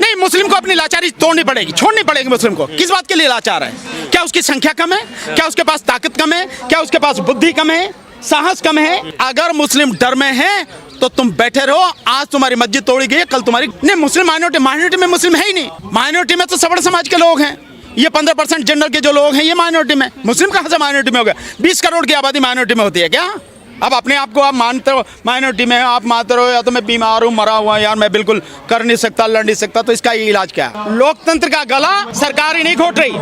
नहीं, मुस्लिम को अपनी लाचारी तोड़नी पड़ेगी, छोड़नी पड़ेगी मुस्लिम को। किस बात के लिए लाचार है? क्या उसकी संख्या कम है? क्या उसके पास ताकत कम है? क्या उसके पास बुद्धि कम है? साहस कम है? अगर मुस्लिम डर में है तो तुम बैठे रहो। आज तुम्हारी मस्जिद तोड़ी गई, कल तुम्हारी नहीं। मुस्लिम माइनॉरिटी में मुस्लिम है ही नहीं। माइनॉरिटी में तो सवर्ण समाज के लोग हैं। ये 15% जनरल के जो लोग हैं ये माइनॉरिटी में। मुस्लिम कहाँ से माइनॉरिटी में हो गया? 20 करोड़ की आबादी माइनॉरिटी में होती है क्या? अब अपने आप को आप मानते हो माइनॉरिटी में, आप मानते रहो या तो मैं बीमार हूँ, मरा हुआ यार, मैं बिल्कुल कर नहीं सकता, लड़ नहीं सकता, तो इसका ये इलाज क्या है? लोकतंत्र का गला सरकार ही नहीं घोट रही,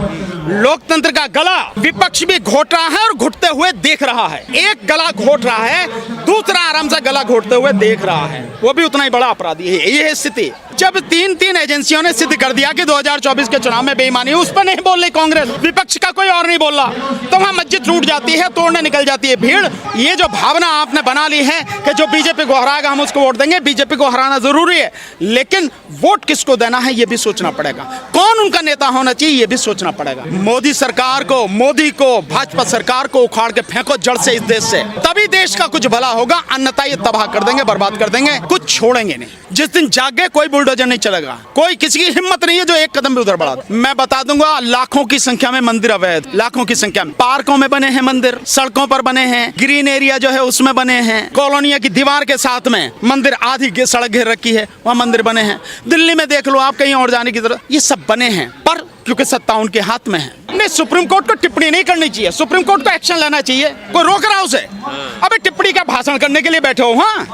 लोकतंत्र का गला विपक्ष भी घोट रहा है और घुटते हुए देख रहा है। एक गला घोट रहा है, दूसरा आराम से गला घोटते हुए देख रहा है, वो भी उतना ही बड़ा अपराधी है। ये है स्थिति। जब तीन एजेंसियों ने सिद्ध कर दिया कि 2024 के चुनाव में बेईमानी, उस पर नहीं बोल रही कांग्रेस, विपक्ष का कोई और नहीं बोल रहा, तो वहां मस्जिद टूट जाती है, तोड़ने निकल जाती है भीड़। ये जो भावना आपने बना ली है कि जो बीजेपी को हराएगा हम उसको वोट देंगे, बीजेपी को हराना जरूरी है, लेकिन वोट किसको देना है ये भी सोचना पड़ेगा, कौन उनका नेता होना चाहिए ये भी सोचना पड़ेगा। मोदी सरकार को, मोदी को, भाजपा सरकार को उखाड़ के फेंको जड़ से इस देश से, तभी देश का कुछ भला होगा, अन्यथा ये तबाह कर देंगे, बर्बाद कर देंगे, कुछ छोड़ेंगे नहीं। जिस दिन जागे कोई बुलडोजर नहीं चलेगा, कोई किसी की हिम्मत नहीं है जो एक कदम भी उधर बढ़ा दे। मैं बता दूंगा, लाखों की संख्या में मंदिर अवैध, लाखों की संख्या में पार्कों में बने हैं मंदिर, सड़कों पर बने हैं, ग्रीन एरिया जो है उसमें बने हैं, कॉलोनिया की दीवार के साथ में मंदिर, आधी की सड़क घेर रखी है, वहाँ मंदिर बने हैं। दिल्ली में देख लो आप, कहीं और जाने की जरूरत, ये सब बने हैं, पर क्योंकि सत्ता उनके हाथ में है। नहीं, सुप्रीम कोर्ट को टिप्पणी नहीं करनी चाहिए, सुप्रीम कोर्ट को एक्शन लेना चाहिए। कोई रोक रहा उसे? अबे टिप्पणी का भाषण करने के लिए बैठे हो? हाँ,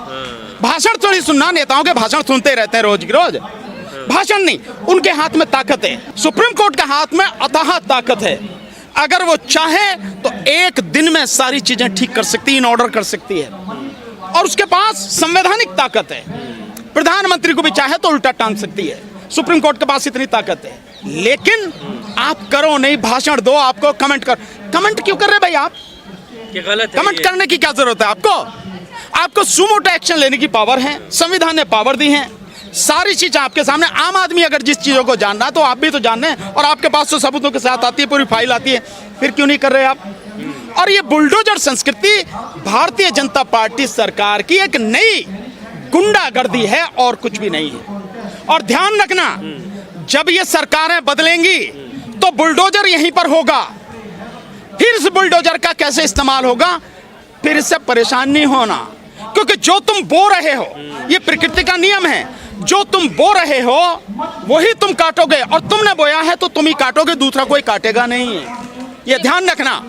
भाषण थोड़ी सुनना, नेताओं के भाषण सुनते रहते हैं रोज की रोज। भाषण नहीं, उनके हाथ में ताकत है, सुप्रीम कोर्ट के हाथ में अथाह ताकत है। अगर वो चाहे तो एक दिन में सारी चीजें ठीक कर सकती है, इन ऑर्डर कर सकती है, और उसके पास संवैधानिक ताकत है। प्रधानमंत्री को भी चाहे तो उल्टा टांग सकती है, सुप्रीम कोर्ट के पास इतनी ताकत है। लेकिन आप करो नहीं, भाषण दो, आपको कमेंट कर, कमेंट क्यों कर रहे भाई आप? क्या गलत है? कमेंट करने की क्या जरूरत है आपको? आपको सुमोटो एक्शन लेने की पावर है, संविधान ने पावर दी है, सारी चीजें आपके सामने। आम आदमी अगर जिस चीजों को जानना तो आप भी तो जानने हैं, और आपके पास तो सबूतों के साथ आती है, पूरी फाइल आती है, फिर क्यों नहीं कर रहे आप? और ये बुलडोजर संस्कृति भारतीय जनता पार्टी सरकार की एक नई गुंडागर्दी है और कुछ भी नहीं है। और ध्यान रखना, जब ये सरकारें बदलेंगी तो बुलडोजर यहीं पर होगा, फिर इस बुलडोजर का कैसे इस्तेमाल होगा, फिर इससे परेशान नहीं होना, क्योंकि जो तुम बो रहे हो, ये प्रकृति का नियम है, जो तुम बो रहे हो वही तुम काटोगे, और तुमने बोया है तो तुम ही काटोगे, दूसरा कोई काटेगा नहीं है, ये ध्यान रखना।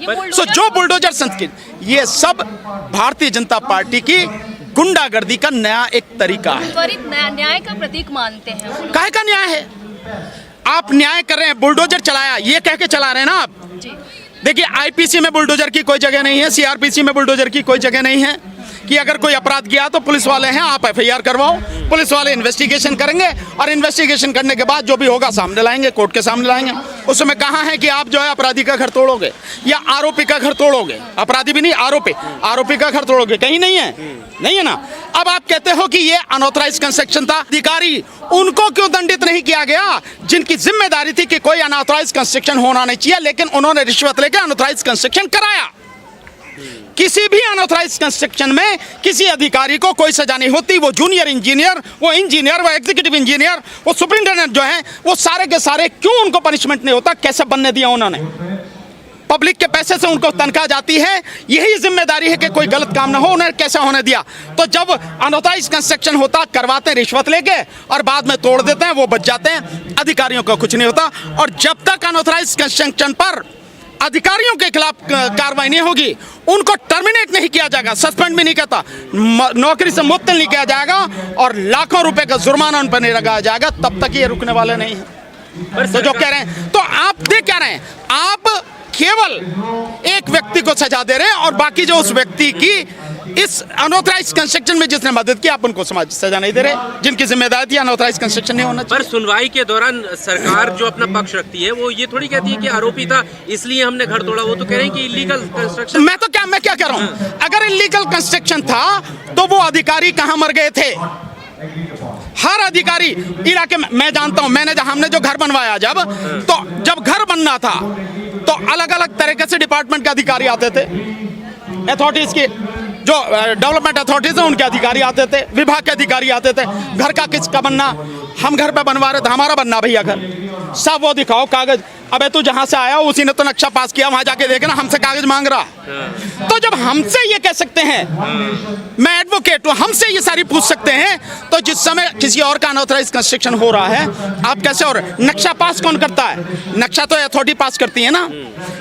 सो जो बुलडोजर संस्कृति, ये सब भारतीय जनता पार्टी की गुंडागर्दी का नया एक तरीका है। त्वरित न्याय का प्रतीक मानते हैं। काहे का न्याय है? आप न्याय कर रहे हैं, बुलडोजर चलाया ये कह के चला रहे हैं ना आप। देखिए, आईपीसी में बुलडोजर की कोई जगह नहीं है, सीआरपीसी में बुलडोजर की कोई जगह नहीं है कि अगर कोई अपराध किया तो पुलिस वाले हैं, आप एफआईआर करवाओ, पुलिस वाले इन्वेस्टिगेशन करेंगे, और इन्वेस्टिगेशन करने के बाद जो भी होगा सामने लाएंगे, कोर्ट के सामने लाएंगे। उसमें कहाँ है कि आप जो है अपराधी का घर तोड़ोगे या आरोपी का घर तोड़ोगे? अपराधी भी नहीं, आरोपी का घर तोड़ोगे, कहीं नहीं है, नहीं है ना। अब आप कहते हो कि ये अनऑथराइज कंस्ट्रक्शन था, अधिकारी उनको क्यों दंडित नहीं किया गया जिनकी जिम्मेदारी थी कि कोई अनऑथराइज कंस्ट्रक्शन होना नहीं चाहिए, लेकिन उन्होंने रिश्वत लेकर अनऑथराइज कंस्ट्रक्शन कराया। किसी भी अनऑथराइज कंस्ट्रक्शन में किसी अधिकारी को कोई सजा नहीं होती, वो जूनियर इंजीनियर, वो इंजीनियर, वो एग्जीक्यूटिव इंजीनियर, वो सुपरिटेंडेंट जो है, वो सारे के सारे क्यों उनको पनिशमेंट नहीं होता? कैसे बनने दिया उन्होंने? पब्लिक के पैसे से उनको तनख्वाह जाती है, यही जिम्मेदारी है कि कोई गलत काम ना हो, उन्हें कैसे होने दिया? तो जब अनऑथराइज कंस्ट्रक्शन होता, करवाते हैं रिश्वत लेके और बाद में तोड़ देते हैं, वो बच जाते हैं, अधिकारियों का कुछ नहीं होता। और जब तक अनऑथराइज कंस्ट्रक्शन पर अधिकारियों के खिलाफ कार्रवाई नहीं होगी, उनको टर्मिनेट नहीं किया जाएगा, सस्पेंड भी नहीं करता, नौकरी से मुअत्तल नहीं किया जाएगा, और लाखों रुपए का जुर्माना उन पर नहीं लगाया जाएगा, तब तक ये रुकने वाले नहीं है। तो जो कह रहे हैं, तो आप देख क्या रहे हैं, आप केवल एक व्यक्ति को सजा दे रहे हैं, और बाकी जो उस व्यक्ति की इस अनऑथराइज कंस्ट्रक्शन में जिसने मदद की, आप उनको सजा नहीं दे रहे, जिनकी जिम्मेदारी थी अनऑथराइज कंस्ट्रक्शन नहीं होना चाहिए। पर सुनवाई के दौरान सरकार जो अपना पक्ष रखती है, वो ये थोड़ी कहती है कि आरोपी था इसलिए हमने घर तोड़ा, वो तो कह रहे हैं कि इलीगल कंस्ट्रक्शन। मैं क्या कह रहा हूँ, अगर इलीगल कंस्ट्रक्शन था तो वो अधिकारी कहाँ मर गए थे? हर अधिकारी इलाके में, मैं जानता हूँ, हमने जो घर बनवाया, जब घर बनना था तो अलग अलग तरीके से डिपार्टमेंट के अधिकारी आते थे, अथॉरिटीज की जो डेवलपमेंट अथॉरिटीज है उनके अधिकारी आते थे, विभाग के अधिकारी आते थे, घर का किसका बनना, हम घर पे बनवा रहे थे, हमारा बनना भैया घर, सब वो दिखाओ कागज। अबे तू जहां से आया उसी ने तो नक्शा पास किया, वहां जाके देखना, हमसे कागज मांग रहा। तो जब हमसे ये कह सकते हैं, मैं एडवोकेट हूं, हमसे ये सारी पूछ सकते हैं, तो जिस समय किसी और का अनऑथराइज कंस्ट्रक्शन हो रहा है, आप कैसे? और नक्शा पास कौन करता है? नक्शा तो अथॉरिटी पास करती है ना।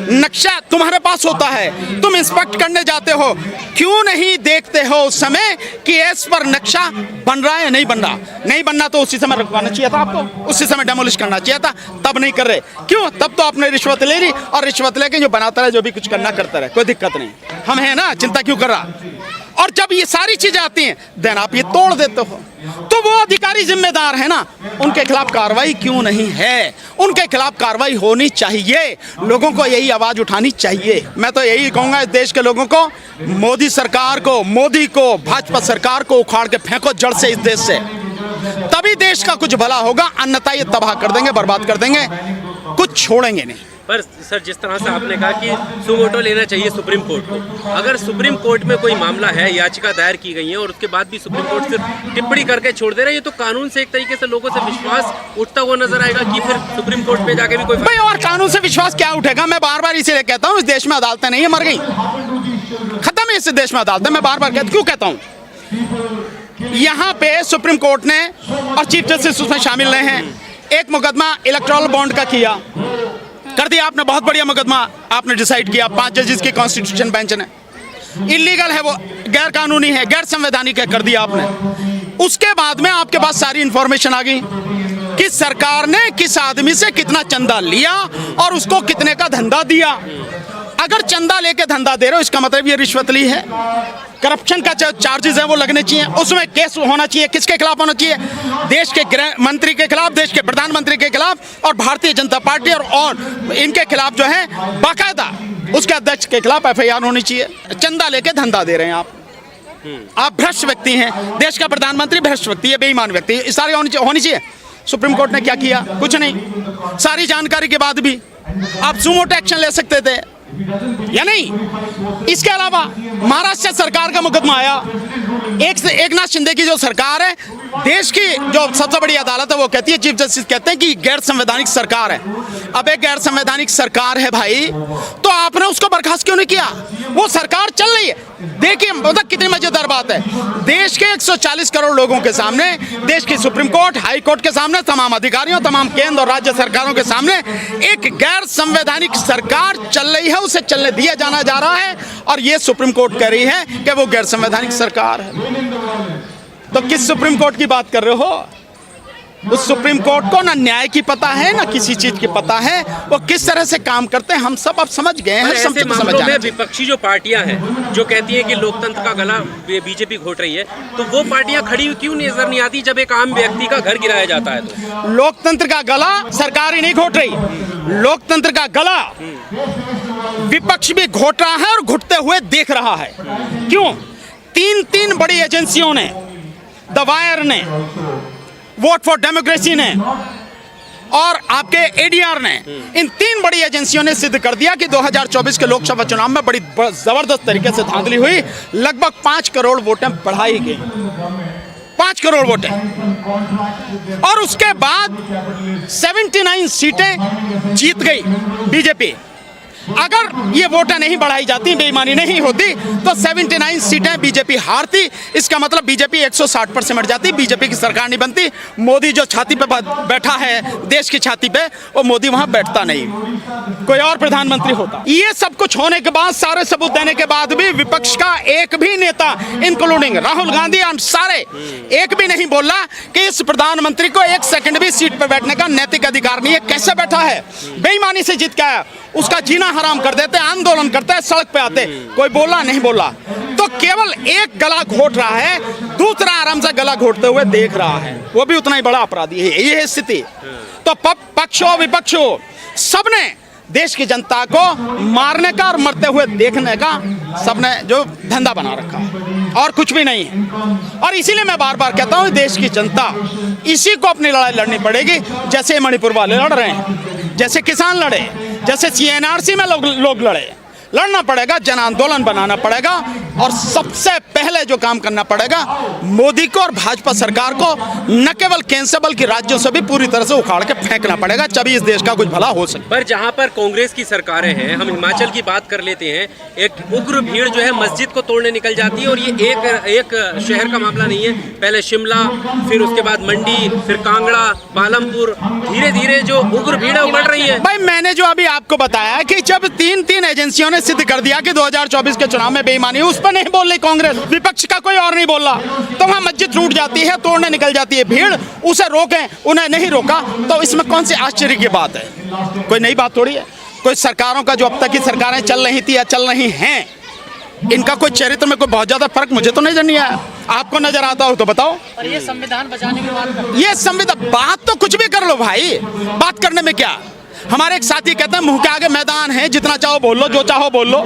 नक्शा तुम्हारे पास होता है, तुम इंस्पेक्ट करने जाते हो, क्यों नहीं देखते हो उस समय कि एस पर नक्शा बन रहा है या नहीं बन रहा? नहीं बनना तो उसी समय रुकवाना चाहिए था आपको, उसी समय डेमोलिश करना चाहिए था, तब नहीं कर रहे। क्यों? तब तो आपने रिश्वत ले ली, और रिश्वत लेके जो बनाता रहे, जो भी कुछ करना करता रहे, कोई दिक्कत नहीं, हम हैं ना, चिंता क्यों कर रहा? और जब ये सारी चीजें आती हैं, देन आप ये तोड़ देते हो, तो वो अधिकारी जिम्मेदार है ना, उनके खिलाफ कार्रवाई क्यों नहीं है? उनके खिलाफ कार्रवाई होनी चाहिए, लोगों को यही आवाज उठानी चाहिए। मैं तो यही कहूंगा इस देश के लोगों को, मोदी सरकार को, मोदी को, भाजपा सरकार को उखाड़ के फेंको जड़ से इस देश से, तभी देश का कुछ भला होगा, अन्यथा ये तबाह कर देंगे, बर्बाद कर देंगे, कुछ छोड़ेंगे नहीं। पर सर, जिस तरह से आपने कहा कि सुमोटो लेना चाहिए सुप्रीम कोर्ट को, अगर सुप्रीम कोर्ट में कोई मामला है, याचिका दायर की गई है और उसके बाद भी सुप्रीम कोर्ट सिर्फ टिप्पणी करके छोड़ दे रहा है, ये तो कानून से एक तरीके से लोगों से विश्वास उठता हुआ नजर आएगा कि फिर सुप्रीम कोर्ट पे जाके भी कोई भाई, और कानून से विश्वास क्या उठेगा? मैं बार बार इसीलिए कहता हूँ, इस देश में अदालतें नहीं है, मर गई, खत्म है इस देश में अदालतें। मैं बार बार क्यों कहता हूँ? यहाँ पे सुप्रीम कोर्ट ने और चीफ जस्टिस उसमें शामिल रहे हैं, एक मुकदमा इलेक्टोरल बॉन्ड का किया, कर दिया आपने, बहुत बढ़िया मुकदमा आपने डिसाइड किया, 5 जजेस की कॉन्स्टिट्यूशन बेंच ने, इलीगल है वो, गैर कानूनी है, गैर संवैधानिक है, कर दिया आपने। उसके बाद में आपके पास सारी इंफॉर्मेशन आ गई कि सरकार ने किस आदमी से कितना चंदा लिया और उसको कितने का धंधा दिया। अगर चंदा लेके धंधा दे रहे हो, इसका मतलब ये रिश्वत ली है, करप्शन का चार्जेस है वो लगने चाहिए, उसमें केस होना चाहिए। किसके खिलाफ होना चाहिए? देश के गृह मंत्री के खिलाफ, देश के प्रधानमंत्री के खिलाफ, और भारतीय जनता पार्टी और इनके खिलाफ जो है बाकायदा उसके अध्यक्ष के खिलाफ एफआईआर होनी चाहिए। चंदा लेके धंधा दे रहे हैं आप भ्रष्ट व्यक्ति हैं, देश का प्रधानमंत्री भ्रष्ट व्यक्ति है, बेईमान व्यक्ति है, सारी होनी चाहिए। सुप्रीम कोर्ट ने क्या किया? कुछ नहीं। सारी जानकारी के बाद भी आप सुमोटो एक्शन ले सकते थे या नहीं? इसके अलावा महाराष्ट्र सरकार का मुकदमा आया, एकनाथ शिंदे की जो सरकार है, देश की जो सबसे बड़ी अदालत है, वो कहती है, चीफ जस्टिस कहते हैं कि गैर संवैधानिक सरकार है। अब एक गैर संवैधानिक सरकार है भाई, तो आपने उसको बर्खास्त क्यों नहीं किया? वो सरकार चल रही है। देखिए मतलब कितनी मजेदार बात है, देश के 140 करोड़ लोगों के सामने, देश की सुप्रीम कोर्ट, हाई कोर्ट के सामने, तमाम अधिकारियों, तमाम केंद्र और राज्य सरकारों के सामने एक गैर संवैधानिक सरकार चल रही है, उसे चलने दिया जाना जा रहा है, और ये सुप्रीम कोर्ट कह रही है कि वो गैर संवैधानिक सरकार है। तो किस सुप्रीम कोर्ट की बात कर रहे हो? उस सुप्रीम कोर्ट को ना न्याय की पता है, ना किसी चीज की पता है, वो किस तरह से काम करते हैं हम सब अब समझ गए हैं। ऐसे मामलों में विपक्षी जो पार्टियां हैं जो कहती हैं कि लोकतंत्र का गला बीजेपी घोट रही है, तो वो पार्टियां खड़ी क्यों नजर नहीं आती जब एक आम व्यक्ति का घर गिराया जाता है? तो लोकतंत्र का गला सरकार ही नहीं घोट रही, लोकतंत्र का गला विपक्ष भी घोट रहा है और घुटते हुए देख रहा है। क्यों? तीन बड़ी एजेंसियों ने, द वायर ने, वोट फॉर डेमोक्रेसी ने और आपके एडीआर ने, इन 3 बड़ी एजेंसियों ने सिद्ध कर दिया कि 2024 के लोकसभा चुनाव में बड़ी जबरदस्त तरीके से धांधली हुई, लगभग 5 करोड़ वोटें बढ़ाई गई, 5 करोड़ वोटें, और उसके बाद 79 सीटें जीत गई बीजेपी। अगर ये वोटें नहीं बढ़ाई जाती, बेईमानी नहीं होती, तो 79 सीटें बीजेपी हारती। इसका मतलब बीजेपी 160 पर सिमट जाती, बीजेपी की सरकार नहीं बनती। मोदी जो छाती पे बैठा है, देश की छाती पे, वो मोदी वहां बैठता नहीं, कोई और प्रधानमंत्री होता। ये सब कुछ होने के बाद, सारे सबूत देने के बाद भी विपक्ष का एक भी नेता, इंक्लूडिंग राहुल गांधी, हम सारे, एक भी नहीं बोला कि इस प्रधानमंत्री को 1 सेकंड भी सीट पर बैठने का नैतिक अधिकार नहीं है। कैसे बैठा है? बेईमानी से जीत के आया, उसका जीना हराम कर देते, आंदोलन करते हैं, सड़क पे आते, कोई बोला नहीं बोला। तो केवल एक गला घोट रहा है, दूसरा आराम से गला घोटते हुए देख रहा है, वो भी उतना ही बड़ा अपराधी है। ये स्थिति तो पक्ष हो विपक्ष हो, सबने देश की जनता को मारने का और मरते हुए देखने का सबने जो धंधा बना रखा है, और कुछ भी नहीं है। और इसीलिए मैं बार बार कहता हूं, देश की जनता इसी को अपनी लड़ाई लड़नी पड़ेगी, जैसे मणिपुर वाले लड़ रहे हैं, जैसे किसान लड़े, जैसे CNRC में लोग लड़े, लड़ना पड़ेगा, जन आंदोलन बनाना पड़ेगा और सबसे पहले जो काम करना पड़ेगा मोदी को और भाजपा सरकार को न केवल केंद्र बल्कि राज्यों से भी पूरी तरह से उखाड़ के फेंकना पड़ेगा, तभी इस देश का कुछ भला हो सकता है। पर जहां पर कांग्रेस की सरकारें हैं, हम हिमाचल की बात कर लेते हैं, एक उग्र भीड़ जो है मस्जिद को तोड़ने निकल जाती है। और ये एक शहर का मामला नहीं है, पहले शिमला, फिर उसके बाद मंडी, फिर कांगड़ा, पालमपुर, धीरे धीरे जो उग्र भीड़ है बढ़ रही है। भाई मैंने जो अभी आपको बताया कि जब तीन एजेंसियों ने सिद्ध कर दिया कि 2024 के चुनाव में बेईमानी, उस पर नहीं बोल रही कांग्रेस, विपक्ष का कोई और नहीं बोल रहा, तो वहां मस्जिद टूट जाती है, तोड़ने निकल जाती है भीड़, उसे रोकें, उन्हें नहीं रोका, तो इसमें कौन सी आश्चर्य की बात है? कोई नई बात थोड़ी है। कोई सरकारों का जो अब तक की सरकारें चल रही थी या चल रही हैं, इनका कोई चरित्र में कोई बहुत ज्यादा फर्क मुझे तो नजर नहीं आया। आपको नजर आता हो तो बताओ। और ये संविधान बचाने की बात कर, ये संविधान, बात तो कुछ भी कर लो भाई, बात करने में क्या। हमारे एक साथी कहते हैं मुंह के आगे मैदान है, जितना चाहो बोल लो, जो चाहो बोल लो,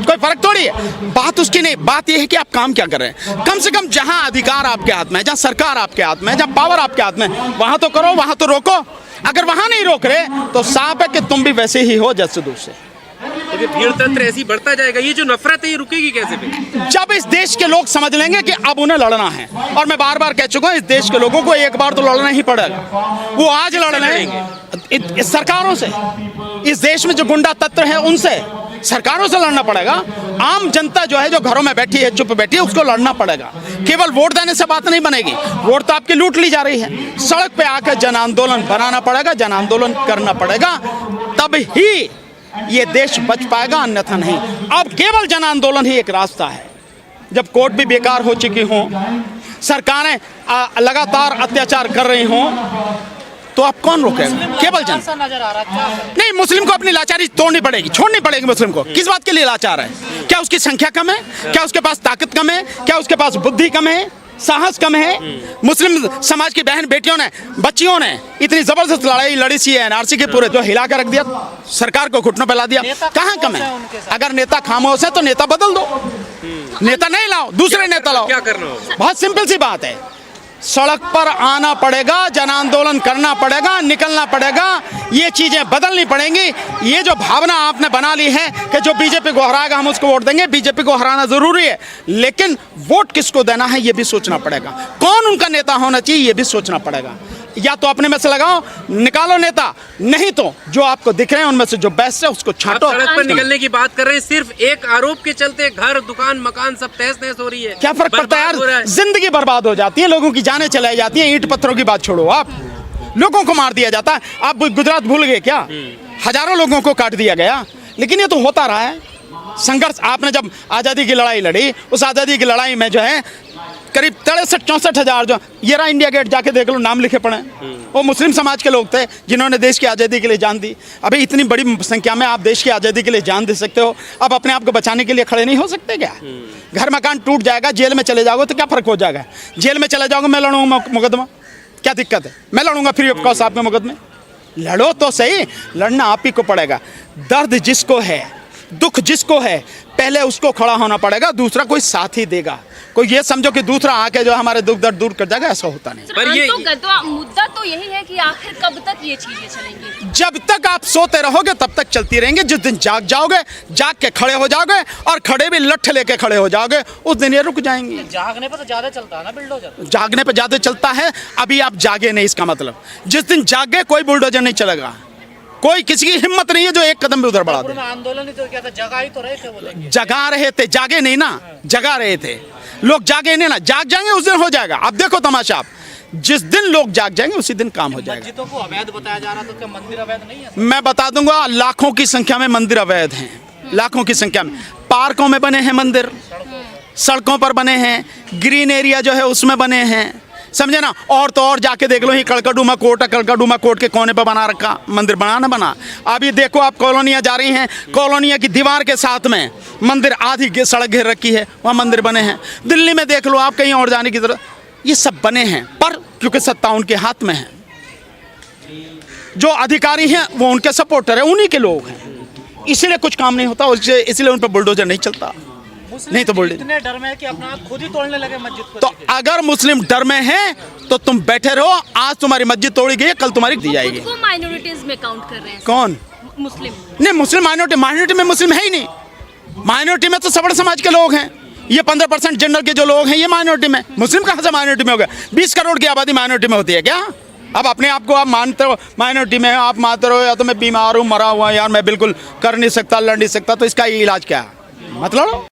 कोई फर्क थोड़ी है। बात उसकी नहीं, बात यह है कि आप काम क्या कर रहे हैं। कम से कम जहां अधिकार आपके हाथ में है, जहां सरकार आपके हाथ में है, जहां पावर आपके हाथ में, वहां तो करो, वहां तो रोको। अगर वहां नहीं रोक रहे तो साफ है कि तुम भी वैसे ही हो जैसे दूसरे। तो ये भीड़ तंत्र ऐसी बढ़ता जाएगा, ये जो नफरत है ये रुकेगी कैसे फिर? जब इस देश के लोग समझ लेंगे कि अब उन्हें लड़ना है, और मैं बार बार कह चुका हूं, इस देश के लोगों को एक बार तो लड़ना ही पड़ेगा। वो आज लड़ रहे हैं इस सरकारों से, इस देश में जो गुंडा तत्व है उनसे, सरकारों से लड़ना पड़ेगा। आम जनता जो है, जो घरों में बैठी है, चुप बैठी है, उसको लड़ना पड़ेगा। केवल वोट देने से बात नहीं बनेगी, वोट तो आपकी लूट ली जा रही है। सड़क पे आकर जन आंदोलन बनाना पड़ेगा, जन आंदोलन करना पड़ेगा, तब ही ये देश बच पाएगा, अन्यथा नहीं। अब केवल जन आंदोलन ही एक रास्ता है। जब कोर्ट भी बेकार हो चुकी हों, सरकारें लगातार अत्याचार कर रही हों, तो आप कौन रोकेगा? केवल जन। नजर आ रहा है नहीं, मुस्लिम को अपनी लाचारी तोड़नी पड़ेगी, छोड़नी पड़ेगी मुस्लिम को। किस बात के लिए लाचार है? क्या उसकी संख्या कम है? क्या उसके पास ताकत कम है? क्या उसके पास बुद्धि कम है? साहस कम है? मुस्लिम समाज की बहन बेटियों ने, बच्चियों ने इतनी जबरदस्त लड़ाई लड़ी सी है एनआरसी के पूरे, जो हिला कर रख दिया, सरकार को घुटनों पे ला दिया। कहाँ कम है? अगर नेता खामोश है तो नेता बदल दो, नेता नहीं लाओ, दूसरे नेता लाओ। क्या करना होगा? बहुत सिंपल सी बात है, सड़क पर आना पड़ेगा, जन आंदोलन करना पड़ेगा, निकलना पड़ेगा, ये चीजें बदलनी पड़ेंगी। ये जो भावना आपने बना ली है कि जो बीजेपी को हराएगा हम उसको वोट देंगे, बीजेपी को हराना जरूरी है, लेकिन वोट किसको देना है ये भी सोचना पड़ेगा। कौन उनका नेता होना चाहिए ये भी सोचना पड़ेगा। या तो अपने में से लगाओ, निकालो नेता, नहीं तो जो आपको दिख रहे हैं उनमें से जो बेस्ट है उसको छांटो। आप सड़क पर निकलने की बात कर रहे हैं, सिर्फ एक आरोप के चलते घर, दुकान, मकान सब तहस नहस हो रही है। क्या फर्क पड़ता है यार? जिंदगी बर्बाद हो जाती है, लोगों की जानें चलाई जाती हैं। ईंट पत्थरों की बात छोड़ो, आप लोगों को मार दिया जाता है। आप गुजरात भूल गए क्या? हजारों लोगों को काट दिया गया, लेकिन ये तो होता रहा है संघर्ष। आपने जब आज़ादी की लड़ाई लड़ी, उस आज़ादी की लड़ाई में जो है करीब 63-64 हजार, जो ये रहा इंडिया गेट, जाके देख लो, नाम लिखे पड़े, वो मुस्लिम समाज के लोग थे जिन्होंने देश की आज़ादी के लिए जान दी। अभी इतनी बड़ी संख्या में आप देश की आज़ादी के लिए जान दे सकते हो, अब अपने आप को बचाने के लिए खड़े नहीं हो सकते क्या? घर मकान टूट जाएगा, जेल में चले जाओगे तो क्या फर्क हो जाएगा? जेल में चले जाओगे, मैं लड़ूंगा मुकदमा, क्या दिक्कत है? मैं लड़ूंगा फ्री ऑफ कॉस्ट आपके मुकदमे, लड़ो तो सही, लड़ना आप ही को पड़ेगा। दर्द जिसको है, दुख जिसको है, पहले उसको खड़ा होना पड़ेगा, दूसरा कोई साथ ही देगा। कोई ये समझो कि दूसरा आके जो हमारे दुख दर्द दूर कर जाएगा, ऐसा होता नहीं। पर ये मुद्दा तो यही है कि आखिर कब तक ये चीजें चलेंगी? जब तक आप सोते रहोगे तब तक चलती रहेंगी। जिस दिन जाग जाओगे, जाग के खड़े हो जाओगे, और खड़े भी लठ लेके खड़े हो जाओगे, उस दिन ये रुक जाएंगी। जागने पर तो ज्यादा चलता है ना बुलडोजर, जागने पे ज्यादा चलता है। अभी आप जागे नहीं, इसका मतलब जिस दिन जाग गए कोई बुलडोजर नहीं चलेगा। कोई किसी की हिम्मत नहीं है जो एक कदम भी उधर बढ़ा दे। आंदोलन ही तो क्या था, जगा ही तो रहे थे वो लोग। जगा रहे थे, जागे नहीं ना, जगा रहे थे लोग, जागे नहीं ना। जाग जाएंगे उस दिन हो जाएगा। अब देखो तमाशा, आप जिस दिन लोग जाग जाएंगे उसी दिन काम हो जाएगा। मस्जिदों को अवैध बताया जा रहा, तो क्या मंदिर अवैध नहीं है? मैं बता दूंगा, लाखों की संख्या में मंदिर अवैध हैं, लाखों की संख्या में। पार्कों में बने हैं मंदिर, सड़कों पर बने हैं, ग्रीन एरिया जो है उसमें बने हैं, समझे ना। और तो और जाके देख लो, ही कड़कड़डूमा कोर्ट है, कड़कड़डूमा कोर्ट के कोने पे बना रखा मंदिर, बना बना। अभी देखो आप कॉलोनियाँ जा रही हैं, कॉलोनिया की दीवार के साथ में मंदिर, आधी सड़क घेर रखी है, वहाँ मंदिर बने हैं। दिल्ली में देख लो आप, कहीं और जाने की जरूरत, ये सब बने हैं, पर क्योंकि सत्ता उनके हाथ में है, जो अधिकारी हैं वो उनके सपोर्टर है, उन्हीं के लोग हैं, इसीलिए कुछ काम नहीं होता, इसलिए उन पर बुलडोजर नहीं चलता। नहीं तो बोल इतने डर में है कि अपना आप खुद ही तोड़ने लगे मस्जिद को। तो अगर मुस्लिम डर में हैं तो तुम बैठे रहो, आज तुम्हारी मस्जिद तोड़ी गई है, कल तुम्हारी दी जाएगी। खुद को माइनॉरिटीज में काउंट कर रहे हैं कौन? मुस्लिम। नहीं, मुस्लिम माइनॉरिटी में मुस्लिम है ही नहीं। माइनॉरिटी में तो सवर्ण समाज के लोग हैं, ये 15% जनरल के जो लोग हैं ये माइनॉरिटी में, मुस्लिम कहाँ से माइनॉरिटी में हो गया? 20 करोड़ की आबादी माइनॉरिटी में होती है क्या? अब अपने आप को आप मानते हो माइनॉरिटी में, आप मानते हो या तो मैं बीमार हूँ, मरा हुआ यार, मैं बिल्कुल कर नहीं सकता, लड़ नहीं सकता, तो इसका ये इलाज क्या है? मतलब